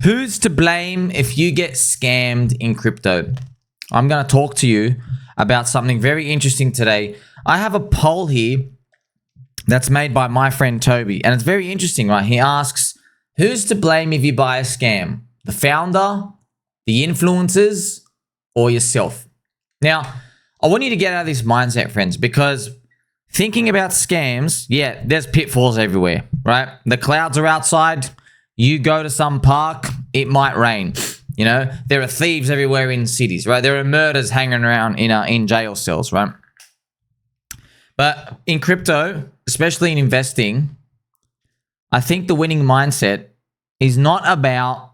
Who's to blame if you get scammed in crypto? I'm going to talk to you about something very interesting today. I have a poll here that's made by my friend Toby, and it's very interesting, right? He asks, who's to blame if you buy a scam? The founder, the influencers, or yourself? Now, I want you to get out of this mindset, friends, because thinking about scams, yeah, there's pitfalls everywhere, right? The clouds are outside. You go to some park, it might rain. You know, there are thieves everywhere in cities, right? There are murders hanging around in jail cells, right? But in crypto, especially in investing, I think the winning mindset is not about,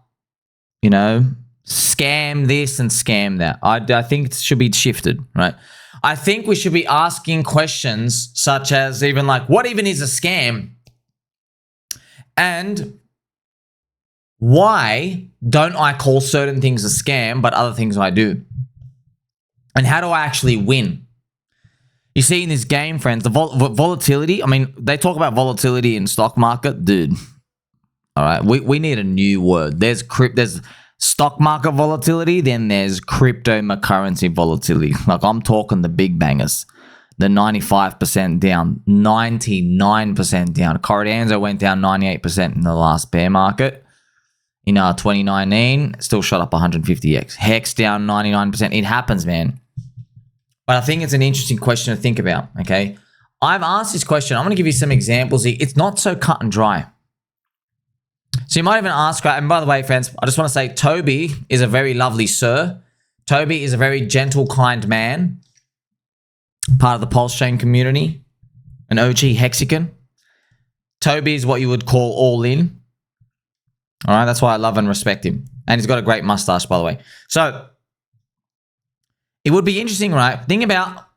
you know, scam this and scam that. I think it should be shifted, right? I think we should be asking questions such as even like, what even is a scam? And why don't I call certain things a scam, but other things I do? And how do I actually win? You see in this game, friends, the volatility, I mean, they talk about volatility in stock market. Dude, all right, we need a new word. There's stock market volatility, then there's cryptocurrency volatility. Like I'm talking the big bangers. The 95% down, 99% down. Cardano went down 98% in the last bear market. In 2019, still shot up 150x. Hex down 99%. It happens, man. But I think it's an interesting question to think about, okay? I've asked this question. I'm going to give you some examples here. It's not so cut and dry. So you might even ask, and by the way, friends, I just want to say Toby is a very lovely sir. Toby is a very gentle, kind man. Part of the Pulse Chain community. An OG Hexican. Toby is what you would call all in. All right, that's why I love and respect him. And he's got a great mustache, by the way. So, it would be interesting, right? Think about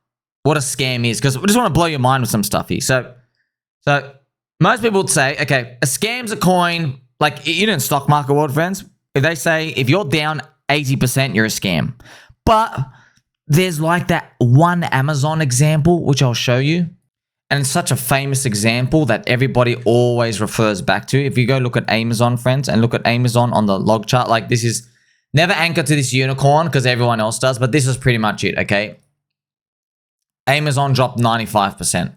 what a scam is, because I just want to blow your mind with some stuff here. So most people would say, okay, a scam's a coin, like, you know, in stock market world, friends, if they say, if you're down 80%, you're a scam. But there's like that one Amazon example, which I'll show you. And it's such a famous example that everybody always refers back to. If you go look at Amazon, friends, and look at Amazon on the log chart, like this is never anchored to this unicorn because everyone else does, but this is pretty much it, okay? Amazon dropped 95%.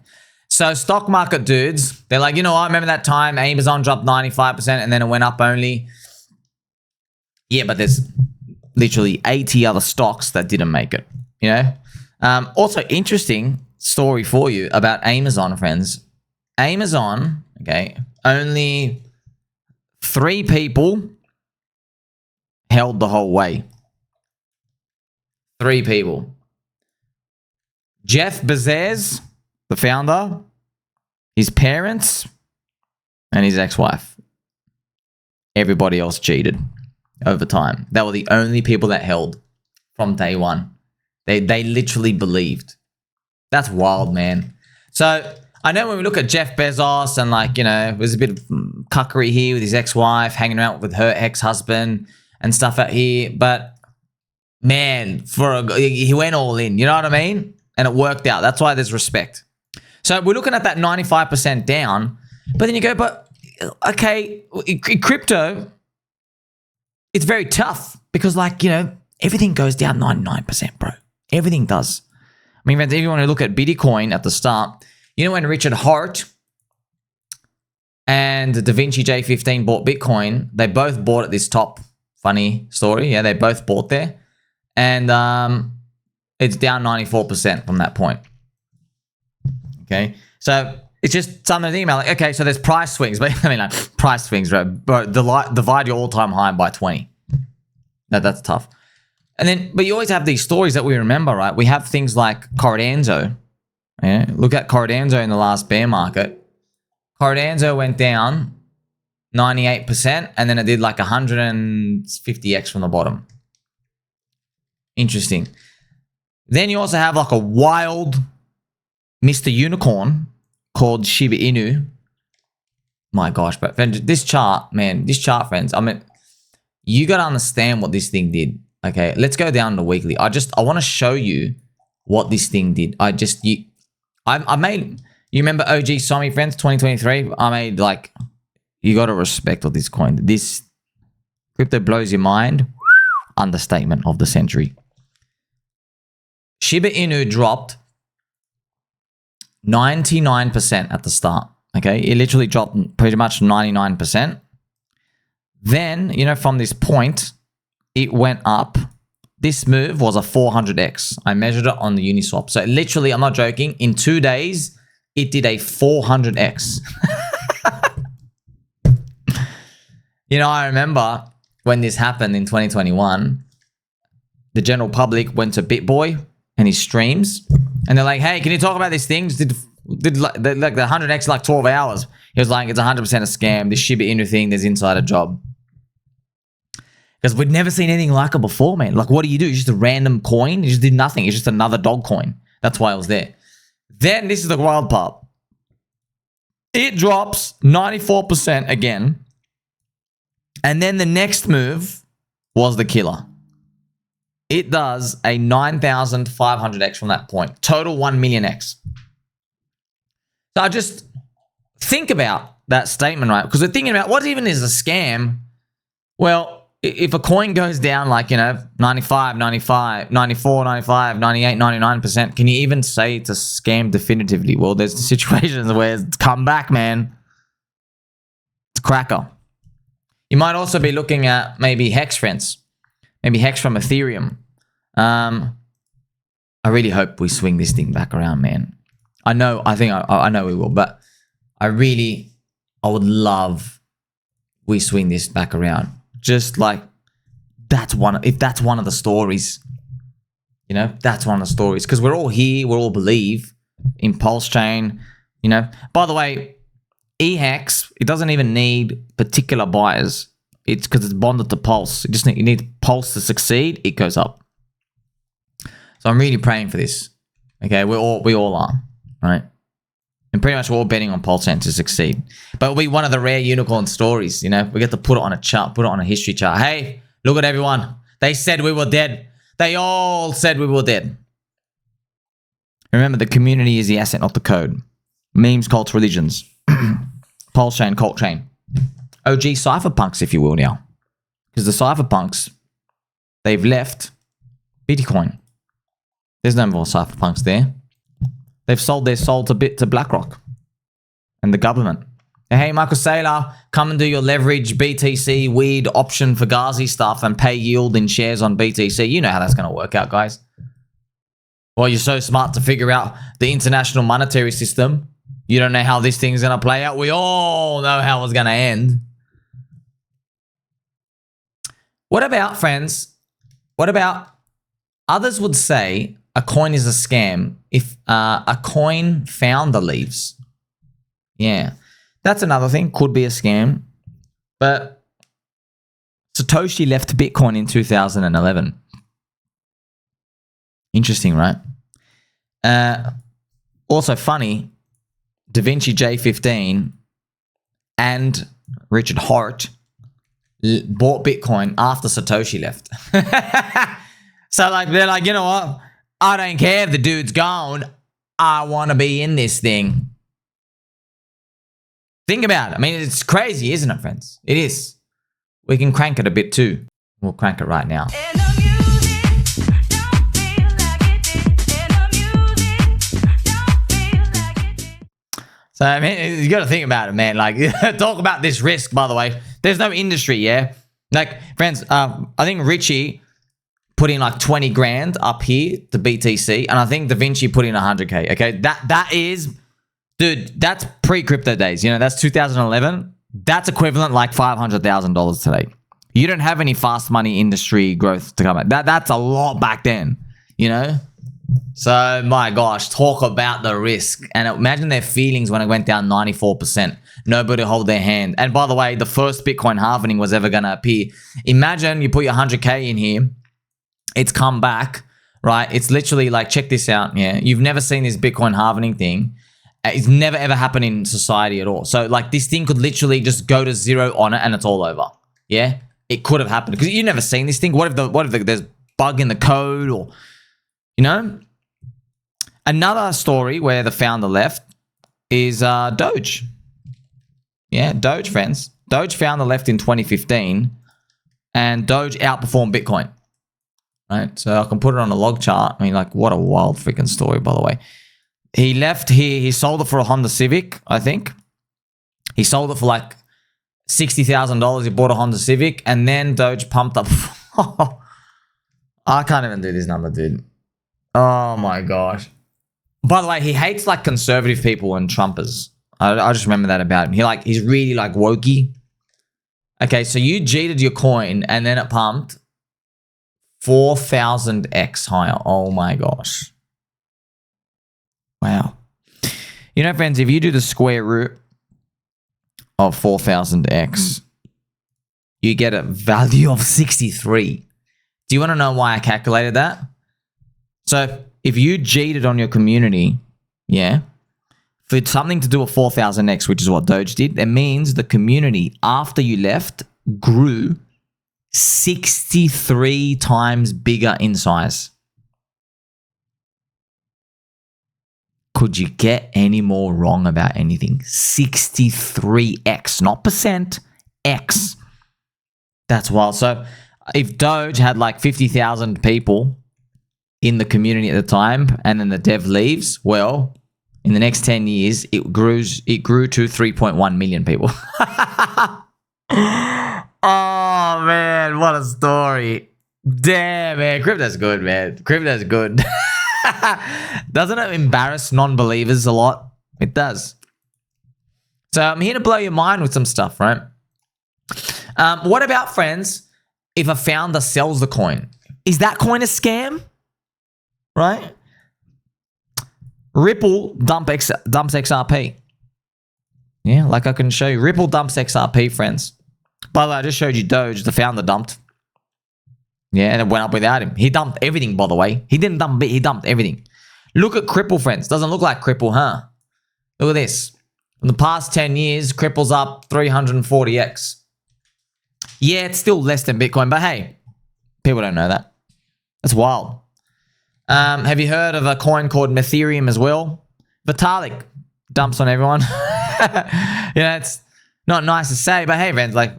So stock market dudes, they're like, you know what? Remember that time Amazon dropped 95% and then it went up only? Yeah, but there's literally 80 other stocks that didn't make it, you know? Also, interesting story for you about Amazon, friends. Amazon, okay, only 3 people held the whole way. 3 people. Jeff Bezos, the founder, his parents, and his ex-wife. Everybody else cheated over time. They were the only people that held from day one. They literally believed. That's wild, man. So I know when we look at Jeff Bezos and like, you know, there's a bit of cuckery here with his ex-wife, hanging out with her ex-husband and stuff out here. But man, he went all in, you know what I mean? And it worked out. That's why there's respect. So we're looking at that 95% down. But then you go, but okay, in crypto, it's very tough because like, you know, everything goes down 99%, bro. Everything does. I mean, if you want to look at Bitcoin at the start, you know when Richard Hart and Da Vinci J15 bought Bitcoin, they both bought at this top. Funny story. Yeah, they both bought there. And it's down 94% from that point. Okay. So it's just something to think about. Like, okay, so there's price swings. But I mean, like price swings, right? But divide your all-time high by 20. That's tough. And then, but you always have these stories that we remember, right? We have things like Cardano. Yeah? Look at Cardano in the last bear market. Cardano went down 98%, and then it did like 150x from the bottom. Interesting. Then you also have like a wild Mr. Unicorn called Shiba Inu. My gosh, but this chart, man, friends, I mean, you got to understand what this thing did. Okay, let's go down to weekly. I want to show you what this thing did. I made, you remember OG Somi, friends, 2023? I made like, you got to respect what this coin did. This Crypto blows your mind. Understatement of the century. Shiba Inu dropped 99% at the start. Okay, it literally dropped pretty much 99%. Then, you know, from this point, it went up. This move was a 400x. I measured it on the Uniswap. So literally, I'm not joking, in 2 days, it did a 400x. You know, I remember when this happened in 2021, the general public went to BitBoy and his streams, and they're like, hey, can you talk about these things? Did like the 100x like 12 hours? He was like, it's 100% a scam. This Shiba Inu thing, there's insider job. Because we'd never seen anything like it before, man. Like, what do? It's just a random coin. You just did nothing. It's just another dog coin. That's why it was there. Then, this is the wild part. It drops 94% again. And then the next move was the killer. It does a 9,500x from that point. Total 1 millionx. So I just think about that statement, right? Because we're thinking about what even is a scam? Well, if a coin goes down like, you know, 95, 95, 94, 95, 98, 99%, can you even say it's a scam definitively? Well, there's situations where it's come back, man. It's a cracker. You might also be looking at maybe Hex, friends. Maybe Hex from Ethereum. I really hope we swing this thing back around, man. I know we will, but I would love we swing this back around. Just like, if that's one of the stories, you know, that's one of the stories. Because we're all here, we all believe in Pulse Chain, you know. By the way, eHex, it doesn't even need particular buyers. It's because it's bonded to Pulse. You need Pulse to succeed, it goes up. So I'm really praying for this. Okay, we all are, right? And pretty much we're all betting on Pulse Chain to succeed. But it'll be one of the rare unicorn stories, you know. We get to put it on a chart, put it on a history chart. Hey, look at everyone. They said we were dead. They all said we were dead. Remember, the community is the asset, not the code. Memes, cults, religions. Pulse Chain, cult chain. OG cypherpunks, if you will, now. Because the cypherpunks, they've left Bitcoin. There's no more cypherpunks there. They've sold their soul to BlackRock and the government. Hey, Michael Saylor, come and do your leverage BTC weird option for Fugazi stuff and pay yield in shares on BTC. You know how that's going to work out, guys. Well, you're so smart to figure out the international monetary system. You don't know how this thing's going to play out. We all know how it's going to end. What about, friends? What about others would say a coin is a scam if a coin founder leaves? Yeah, that's another thing. Could be a scam. But Satoshi left Bitcoin in 2011. Interesting, right? Also funny, DaVinci J15 and Richard Hart bought Bitcoin after Satoshi left. So like they're like, you know what? I don't care if the dude's gone. I want to be in this thing. Think about it. I mean, it's crazy, isn't it, friends? It is. We can crank it a bit too. We'll crank it right now. So, I mean, you got to think about it, man. Like, talk about this risk, by the way. There's no industry, yeah? Like, friends, I think Richie put in like 20 grand up here to BTC, and I think DaVinci put in 100K, okay? That is, dude, that's pre-crypto days. You know, that's 2011. That's equivalent like $500,000 today. You don't have any fast money industry growth to come out. That's a lot back then, you know? So, my gosh, talk about the risk. And imagine their feelings when it went down 94%. Nobody hold their hand. And by the way, the first Bitcoin halvening was ever going to appear. Imagine you put your 100K in here. It's come back, right? It's literally like, check this out. Yeah, you've never seen this Bitcoin halvening thing. It's never ever happened in society at all. So, like, this thing could literally just go to zero on it and it's all over. Yeah, it could have happened because you've never seen this thing. What if there's bug in the code or... You know, another story where the founder left is Doge. Yeah, Doge, friends. Doge founder left in 2015. and Doge outperformed Bitcoin. Right, so I can put it on a log chart. I mean, like, what a wild freaking story, by the way. He left here. He sold it for a Honda Civic, I think. He sold it for like $60,000. He bought a Honda Civic, and then Doge pumped up. I can't even do this number, dude. Oh my gosh. By the way, he hates like conservative people and Trumpers. I just remember that about him. He's really like wokey. Okay, so you cheated your coin, and then it pumped 4,000x higher. Oh my gosh. Wow. You know, friends, if you do the square root of 4,000x, you get a value of 63. Do you want to know why I calculated that? So if you cheated on your community, yeah, for something to do with 4,000x, which is what Doge did, it means the community after you left grew 63 times bigger in size. Could you get any more wrong about anything? 63x, not percent, x. That's wild. So if Doge had like 50,000 people in the community at the time, and then the dev leaves, well, in the next 10 years, it grew to 3.1 million people. Oh, man, what a story. Damn, man. Crypto's good, man. Crypto's good. Doesn't it embarrass non-believers a lot? It does. So I'm here to blow your mind with some stuff, right? What about, friends, if a founder sells the coin? Is that coin a scam? Right? Ripple dumps XRP. Yeah, like I can show you. Ripple dumps XRP, friends. By the way, I just showed you Doge, the founder dumped. Yeah, and it went up without him. He dumped everything, by the way. He didn't dump it, he dumped everything. Look at Cripple, friends. Doesn't look like Cripple, huh? Look at this. In the past 10 years, Cripple's up 340x. Yeah, it's still less than Bitcoin, but hey, people don't know that. That's wild. Have you heard of a coin called Ethereum as well? Vitalik dumps on everyone. You know, it's not nice to say, but hey, friends, like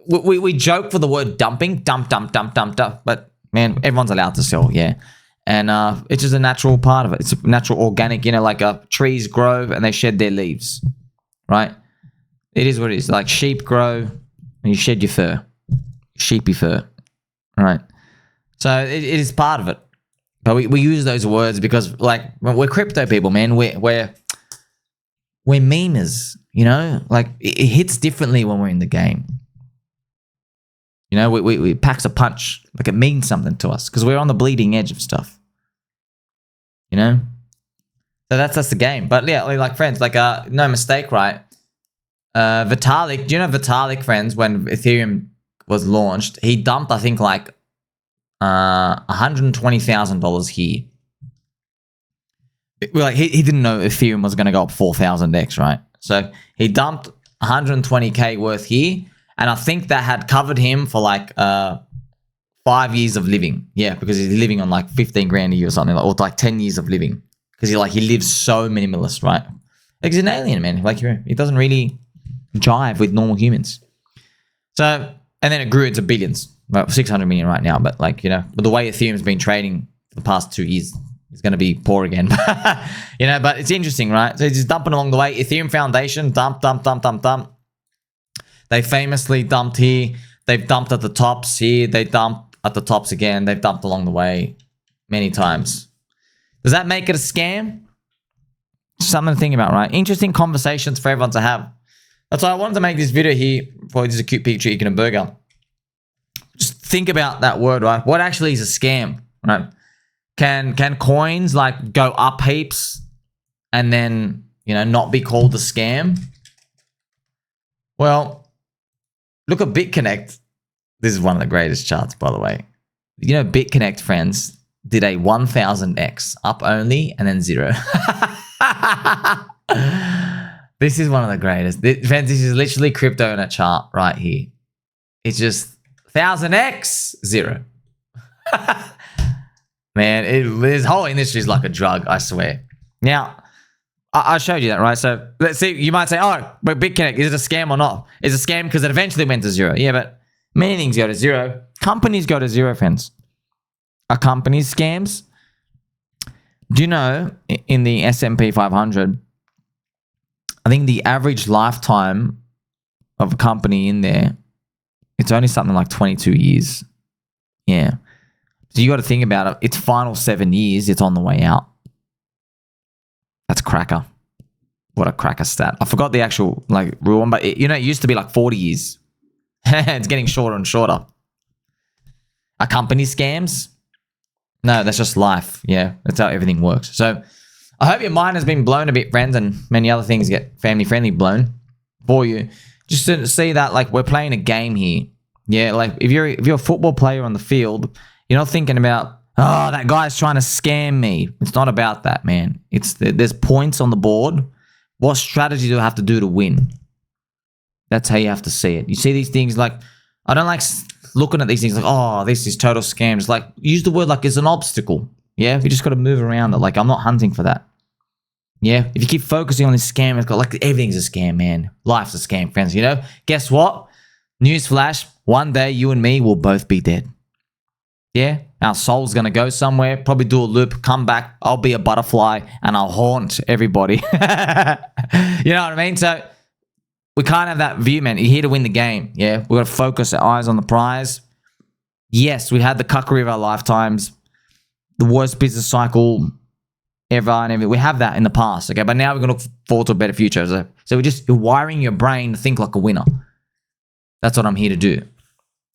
we joke for the word dumping, dump, but man, everyone's allowed to sell, yeah. And it's just a natural part of it. It's a natural organic, you know, like trees grow and they shed their leaves, right? It is what it is. Like sheep grow and you shed your fur, sheepy fur, right? So it is part of it. But we use those words because, like, we're crypto people, man. We're memers, you know? Like, it hits differently when we're in the game. You know, we packs a punch. Like, it means something to us because we're on the bleeding edge of stuff. You know? So that's the game. But, yeah, like, friends, like, no mistake, right? Vitalik, do you know Vitalik, friends, when Ethereum was launched, he dumped, I think, like, $120,000 here. Like he didn't know Ethereum was going to go up 4,000x, right? So he dumped 120k worth here, and I think that had covered him for like 5 years of living. Yeah, because he's living on like 15 grand a year or something, or like 10 years of living, because he lives so minimalist, right? Like he's an alien, man. Like he doesn't really jive with normal humans. So and then it grew into billions. Well, 600 million right now, but like, you know, with the way Ethereum's been trading for the past 2 years, it's going to be poor again. You know, but it's interesting, right? So it's just dumping along the way. Ethereum Foundation, dump. They famously dumped here. They've dumped at the tops here. They dump at the tops again. They've dumped along the way many times. Does that make it a scam? Something to think about, right? Interesting conversations for everyone to have. That's why I wanted to make this video here for just a cute picture eating a burger. Just think about that word, right? What actually is a scam, right? Can coins like go up heaps and then, you know, not be called a scam? Well, look at BitConnect. This is one of the greatest charts, by the way. You know, BitConnect, friends, did a 1000x up only and then 0. This is one of the greatest. Friends, this is literally crypto in a chart right here. It's just 1000x 0. Man, this whole industry is like a drug, I swear. Now, I showed you that, right? So let's see. You might say, oh, but BitConnect, is it a scam or not? It's a scam because it eventually went to 0. Yeah, but Many things go to zero. Companies go to zero, friends. Are companies scams? Do you know in the S&P 500, I think the average lifetime of a company in there, it's only something like 22 years. Yeah. So you got to think about it. Its final 7 years, it's on the way out. That's cracker. What a cracker stat. I forgot the actual rule one, but it used to be like 40 years. It's getting shorter and shorter. Are company scams? No, that's just life. Yeah, that's how everything works. So I hope your mind has been blown a bit, friends, and many other things get family-friendly blown for you. Just to see that we're playing a game here. Yeah, if you're a football player on the field, you're not thinking about, oh, that guy's trying to scam me. It's not about that, man. There's points on the board. What strategy do I have to do to win? That's how you have to see it. You see these things I don't like looking at these things oh, this is total scams. Use the word it's an obstacle. Yeah, we just got to move around it. I'm not hunting for that. Yeah, if you keep focusing on this scam, it's got everything's a scam, man. Life's a scam, friends. Guess what? Newsflash, one day you and me will both be dead. Yeah, our soul's going to go somewhere, probably do a loop, come back, I'll be a butterfly, and I'll haunt everybody. You know what I mean? So we can't have that view, man. You're here to win the game, yeah? We've got to focus our eyes on the prize. Yes, we had the cuckery of our lifetimes, the worst business cycle ever and everything. We have that in the past, okay? But now we're going to look forward to a better future. So you're wiring your brain to think like a winner. That's what I'm here to do.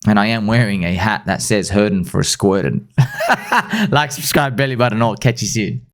And I am wearing a hat that says herding for a squirting. Like, subscribe, belly button, all. Catch you soon.